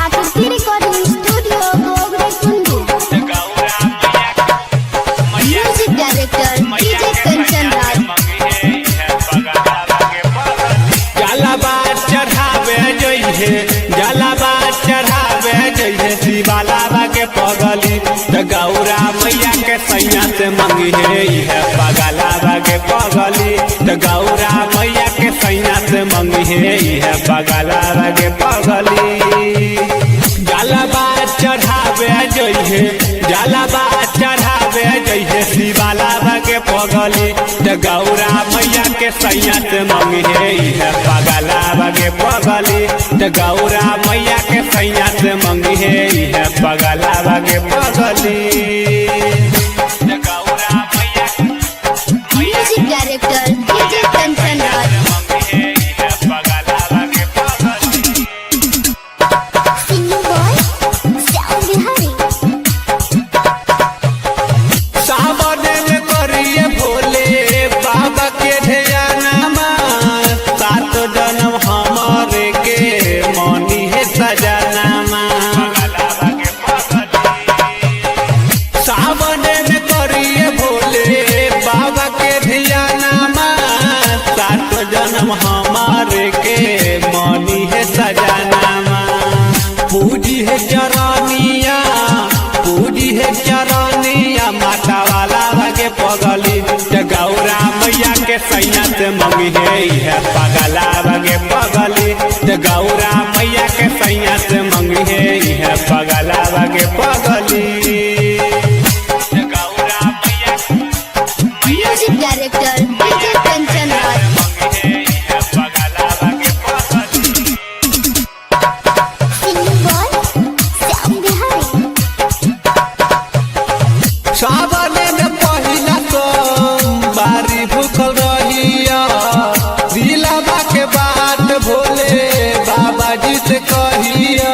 आकृति recording studio गोगरे कुंडू। Music director DJ Kanchan राज। जलाबा चढ़ावे जइहे शिवाला के पगली त गौरा मैया के सैया से मंगी है पगला के पगली त गौरा मैया के सैया से मंगी है पगला के पगली। जलाबा चढ़ावे जइहे शिवाला के पगली त गौरा मैया के सैया से मंगी है पगला के पगली त गौरा मैया के सैया से मंगी है पगला के पगली। Music director DJ Kanchan Raj. Singing boy Shyam Bihari. सावन में करिए भोले बाबा के ध्यानमा सात जन्म हमारे के मनी है सजनामा। सावन में करिए भोले बाबा के ध्यानमा सात जन्म हमारे के मनी है सजनामा। पूजी है चरनिया माता वाला के पगली त गौरा मैया के सैया से मंगी है पगला के पगली त गौरा मैया के सैया से मंगी है पगला के पगली। Music director DJ Kanchan Raj. Singing boy Shyam Bihari. सावन में पहिला सोमवारी भूखल रहिया दिलावा के बात भोले बाबा जी से कहिया।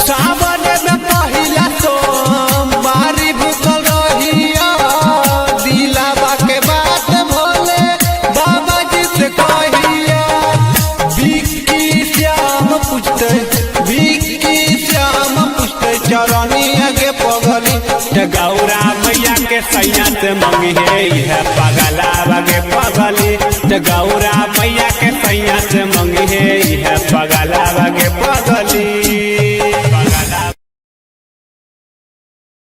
सावन में पहिला सोमवारी भूखल रहिया दिलावा के बात भोले बाबा जी से कहिया। विक्की श्याम चरनिया के पगली त गौरा मैया के सैया से मंगी है पगला के पगली त गौरा मैया के सैया से